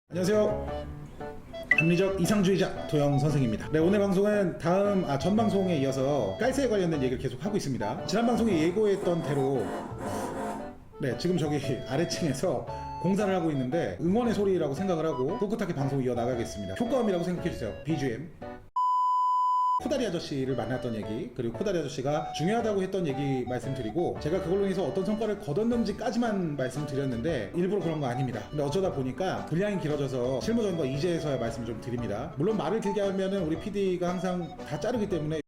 안녕하세요. 합리적 이상주의자 도영 선생입니다. 네, 오늘 방송은 전 방송에 이어서 깔새에 관련된 얘기를 계속 하고 있습니다. 지난 방송에 예고했던 대로 지금 저기 아래층에서 공사를 하고 있는데 응원의 소리라고 생각을 하고 꿋꿋하게 방송 이어나가겠습니다. 효과음이라고 생각해주세요. BGM. 코다리 아저씨를 만났던 얘기, 그리고 코다리 아저씨가 중요하다고 했던 얘기 말씀드리고, 제가 그걸로 인해서 어떤 성과를 거뒀는지까지만 말씀드렸는데 일부러 그런 거 아닙니다. 근데 어쩌다 보니까 분량이 길어져서 실무적인 거 이제서야 말씀을 좀 드립니다. 물론 말을 길게 하면은 우리 PD가 항상 다 자르기 때문에.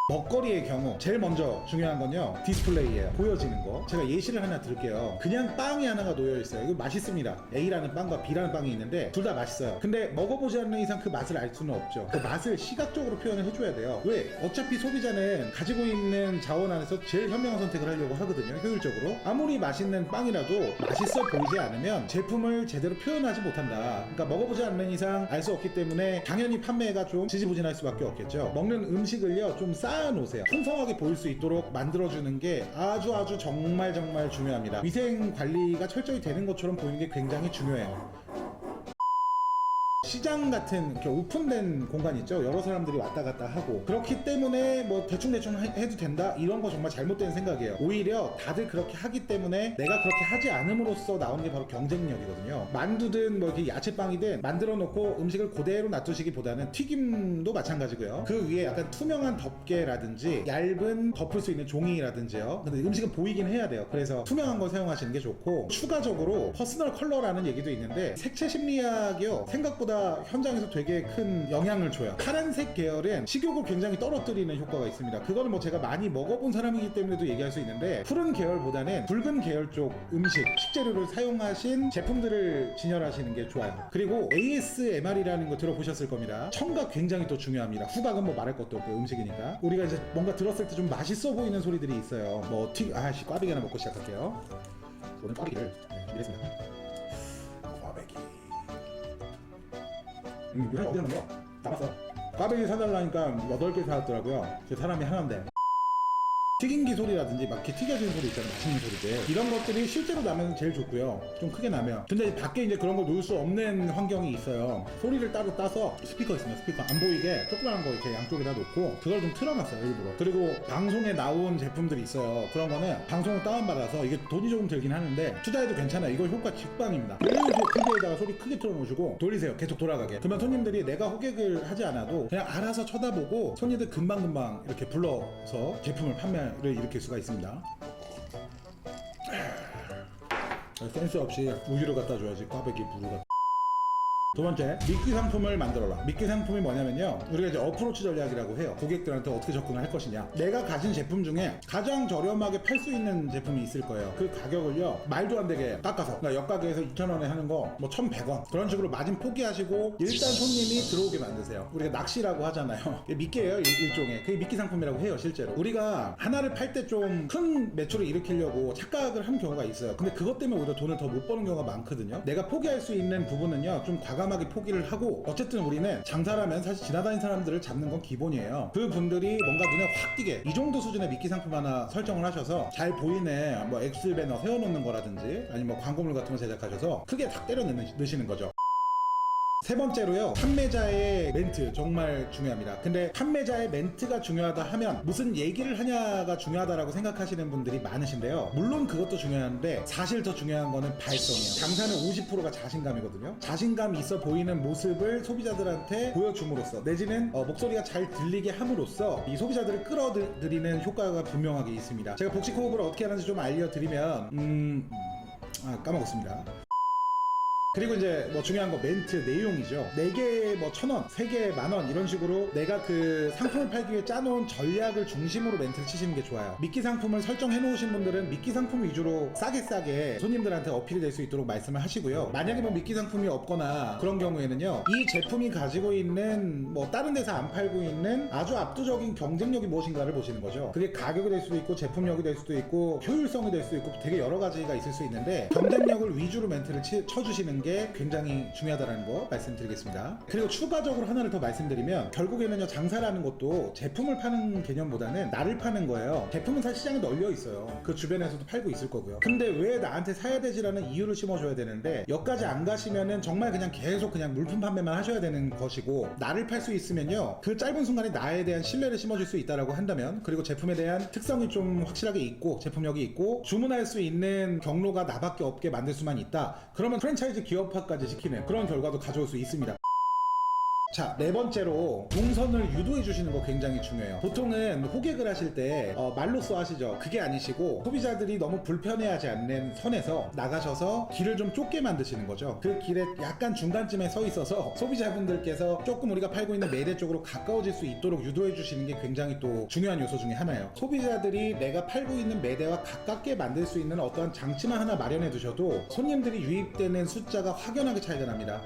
먹거리의 경우 제일 먼저 중요한 건요, 디스플레이예요. 보여지는 거. 제가 예시를 하나 드릴게요. 그냥 빵이 하나가 놓여 있어요. 이거 맛있습니다. A라는 빵과 B라는 빵이 있는데 둘 다 맛있어요. 근데 먹어보지 않는 이상 그 맛을 알 수는 없죠. 그 맛을 시각적으로 표현을 해줘야 돼요. 왜? 어차피 소비자는 가지고 있는 자원 안에서 제일 현명한 선택을 하려고 하거든요. 효율적으로. 아무리 맛있는 빵이라도 맛있어 보이지 않으면 제품을 제대로 표현하지 못한다. 그러니까 먹어보지 않는 이상 알 수 없기 때문에 당연히 판매가 좀 지지부진할 수밖에 없겠죠. 먹는 음식을요, 좀 쌓아놓으세요. 풍성하게 보일 수 있도록 만들어주는 게 아주 정말 중요합니다. 위생 관리가 철저히 되는 것처럼 보이는 게 굉장히 중요해요. 시장 같은 이렇게 오픈된 공간 있죠. 여러 사람들이 왔다 갔다 하고, 그렇기 때문에 뭐 대충 해도 된다, 이런 거 정말 잘못된 생각이에요. 오히려 다들 그렇게 하기 때문에 내가 그렇게 하지 않음으로써 나오는 게 바로 경쟁력이거든요. 만두든 뭐 이렇게 야채빵이든 만들어 놓고 음식을 그대로 놔두시기보다는, 튀김도 마찬가지고요. 그 위에 약간 투명한 덮개라든지 얇은 덮을 수 있는 종이라든지요. 근데 음식은 보이긴 해야 돼요. 그래서 투명한 거 사용하시는 게 좋고, 추가적으로 퍼스널 컬러라는 얘기도 있는데 색채 심리학이요, 생각보다 현장에서 되게 큰 영향을 줘요. 파란색 계열은 식욕을 굉장히 떨어뜨리는 효과가 있습니다. 그거는 뭐 제가 많이 먹어본 사람이기 때문에도 얘기할 수 있는데, 푸른 계열보다는 붉은 계열 쪽 식재료를 사용하신 제품들을 진열하시는 게 좋아요. 그리고 ASMR이라는 거 들어보셨을 겁니다. 청각 굉장히 또 중요합니다. 후각은 뭐 말할 것도 없고 음식이니까. 우리가 이제 뭔가 들었을 때 좀 맛있어 보이는 소리들이 있어요. 뭐 꽈배기 하나 먹고 시작할게요. 오늘 꽈배기를 준비했습니다. 꽈배기. 이거 어디 하는 거야? 나봤어. 꽈배기 사달라니까 8개 사왔더라고요. 제 사람이 하나인데. 튀김기 소리라든지 막 이렇게 튀겨지는 소리 있잖아요. 맛있는 소리들. 이런 것들이 실제로 나면 제일 좋고요. 좀 크게 나면. 근데 밖에 이제 그런 거 놓을 수 없는 환경이 있어요. 소리를 따로 따서 스피커 있습니다. 스피커 안 보이게 조그만한 거 이렇게 양쪽에다 놓고 그걸 좀 틀어놨어요, 일부러. 그리고 방송에 나온 제품들이 있어요. 그런 거는 방송을 다운받아서, 이게 돈이 조금 들긴 하는데 투자해도 괜찮아요. 이거 효과 직방입니다. TV에다가 소리 크게 틀어놓으시고 돌리세요. 계속 돌아가게. 그러면 손님들이 내가 호객을 하지 않아도 그냥 알아서 쳐다보고, 손님들 금방 이렇게 불러서 제품을 판매를 일으킬 수가 있습니다. 센스 없이 우유를 갖다 줘야지, 꽈배기 부르가. 두 번째, 미끼 상품을 만들어라. 미끼 상품이 뭐냐면요, 우리가 이제 어프로치 전략이라고 해요. 고객들한테 어떻게 접근을 할 것이냐. 내가 가진 제품 중에 가장 저렴하게 팔 수 있는 제품이 있을 거예요. 그 가격을요, 말도 안 되게 깎아서, 그러니까 옆가게에서 2,000원에 하는 거 뭐 1,100원 그런 식으로 마진 포기하시고 일단 손님이 들어오게 만드세요. 우리가 낚시라고 하잖아요. 미끼예요, 일종의. 그게 미끼 상품이라고 해요. 실제로 우리가 하나를 팔 때 좀 큰 매출을 일으키려고 착각을 한 경우가 있어요. 근데 그것 때문에 오히려 돈을 더 못 버는 경우가 많거든요. 내가 포기할 수 있는 부분은요, 좀 과감하게 포기를 하고, 어쨌든 우리는 장사라면 사실 지나다니는 사람들을 잡는 건 기본이에요. 그 분들이 뭔가 눈에 확 띄게 이 정도 수준의 미끼 상품 하나 설정을 하셔서, 잘 보이네 뭐 엑스 배너 세워놓는 거라든지, 아니면 뭐 광고물 같은 거 제작하셔서 크게 탁 때려 넣으시는 거죠. 세 번째로요, 판매자의 멘트 정말 중요합니다. 근데 판매자의 멘트가 중요하다 하면 무슨 얘기를 하냐가 중요하다라고 생각하시는 분들이 많으신데요. 물론 그것도 중요한데 사실 더 중요한 거는 발성이에요. 장사는 50%가 자신감이거든요. 자신감이 있어 보이는 모습을 소비자들한테 보여줌으로써, 내지는 목소리가 잘 들리게 함으로써 이 소비자들을 끌어들이는 효과가 분명하게 있습니다. 제가 복식 호흡을 어떻게 하는지 좀 알려드리면 까먹었습니다. 그리고 이제 뭐 중요한 거 멘트 내용이죠. 4개 뭐 1,000원, 3개 10,000원 이런 식으로 내가 그 상품을 팔기 위해 짜놓은 전략을 중심으로 멘트를 치시는 게 좋아요. 미끼 상품을 설정해 놓으신 분들은 미끼 상품 위주로 싸게 손님들한테 어필이 될 수 있도록 말씀을 하시고요. 만약에 뭐 미끼 상품이 없거나 그런 경우에는요, 이 제품이 가지고 있는 뭐 다른 데서 안 팔고 있는 아주 압도적인 경쟁력이 무엇인가를 보시는 거죠. 그게 가격이 될 수도 있고 제품력이 될 수도 있고 효율성이 될 수도 있고 되게 여러 가지가 있을 수 있는데, 경쟁력을 위주로 멘트를 쳐주시는 게 굉장히 중요하다는 거 말씀드리겠습니다. 그리고 추가적으로 하나를 더 말씀드리면 결국에는요, 장사라는 것도 제품을 파는 개념보다는 나를 파는 거예요. 제품은 사실 시장에 널려 있어요. 그 주변에서도 팔고 있을 거고요. 근데 왜 나한테 사야 되지라는 이유를 심어줘야 되는데, 여기까지 안 가시면은 정말 그냥 계속 그냥 물품 판매만 하셔야 되는 것이고, 나를 팔 수 있으면요, 그 짧은 순간에 나에 대한 신뢰를 심어줄 수 있다라고 한다면, 그리고 제품에 대한 특성이 좀 확실하게 있고 제품력이 있고 주문할 수 있는 경로가 나밖에 없게 만들 수만 있다, 그러면 프랜차이즈 기업화까지 시키는 그런 결과도 가져올 수 있습니다. 자, 네 번째로 동선을 유도해 주시는 거 굉장히 중요해요. 보통은 호객을 하실 때 말로써 하시죠. 그게 아니시고 소비자들이 너무 불편해하지 않는 선에서 나가셔서 길을 좀 좁게 만드시는 거죠. 그 길에 약간 중간쯤에 서 있어서 소비자분들께서 조금 우리가 팔고 있는 매대 쪽으로 가까워질 수 있도록 유도해 주시는 게 굉장히 또 중요한 요소 중에 하나예요. 소비자들이 내가 팔고 있는 매대와 가깝게 만들 수 있는 어떠한 장치만 하나 마련해 두셔도 손님들이 유입되는 숫자가 확연하게 차이가 납니다.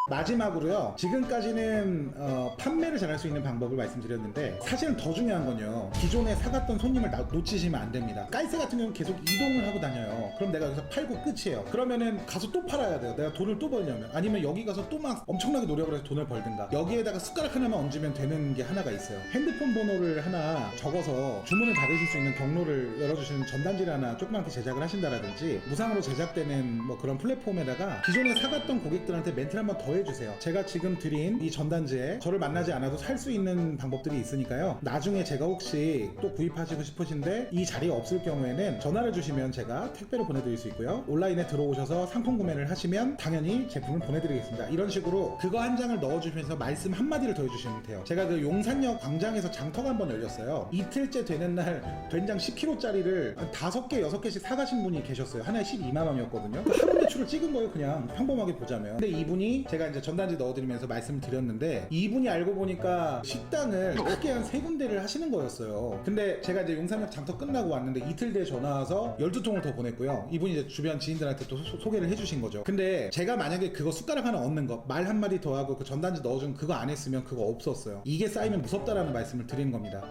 마지막으로요, 지금까지는 판매를 잘할 수 있는 방법을 말씀드렸는데, 사실은 더 중요한 건요, 기존에 사갔던 손님을 놓치시면 안 됩니다. 까이세 같은 경우는 계속 이동을 하고 다녀요. 그럼 내가 여기서 팔고 끝이에요. 그러면은 가서 또 팔아야 돼요. 내가 돈을 또 벌려면. 아니면 여기 가서 또 막 엄청나게 노력을 해서 돈을 벌든가. 여기에다가 숟가락 하나만 얹으면 되는 게 하나가 있어요. 핸드폰 번호를 하나 적어서 주문을 받으실 수 있는 경로를 열어주시는 전단지를 하나 조그맣게 제작을 하신다라든지, 무상으로 제작되는 뭐 그런 플랫폼에다가 기존에 사갔던 고객들한테 멘트를 한번 더 해주세요. 제가 지금 드린 이 전단지에 저를 만나지 않아도 살 수 있는 방법들이 있으니까요, 나중에 제가 혹시 또 구입하시고 싶으신데 이 자리가 없을 경우에는 전화를 주시면 제가 택배로 보내드릴 수 있고요, 온라인에 들어오셔서 상품 구매를 하시면 당연히 제품을 보내드리겠습니다. 이런 식으로 그거 한 장을 넣어주시면서 말씀 한마디를 더 해주시면 돼요. 제가 그 용산역 광장에서 장터가 한번 열렸어요. 이틀째 되는 날 된장 10kg짜리를 한 5개 6개씩 사가신 분이 계셨어요. 하나에 12만 원이었거든요. 하루 매출을 찍은 거예요, 그냥 평범하게 보자면. 근데 이분이, 제가 이제 전단지 넣어드리면서 말씀드렸는데, 이분이 알고 보니까 식당을 크게 한 3군데를 하시는 거였어요. 근데 제가 이제 용산역 장터 끝나고 왔는데 이틀 뒤에 전화 와서 12통을 더 보냈고요. 이분이 이제 주변 지인들한테 또 소개를 해주신 거죠. 근데 제가 만약에 그거 숟가락 하나 얹는 거, 말 한마디 더 하고 그 전단지 넣어준 그거 안 했으면 그거 없었어요. 이게 쌓이면 무섭다라는 말씀을 드리는 겁니다.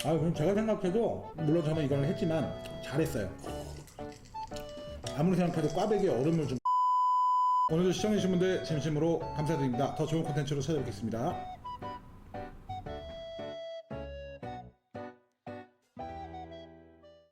그럼 제가 생각해도, 물론 저는 이걸 했지만 잘했어요. 아무리 생각해도 꽈배기에 얼음을 좀. 오늘도 시청해주신 분들 진심으로 감사드립니다. 더 좋은 콘텐츠로 찾아뵙겠습니다.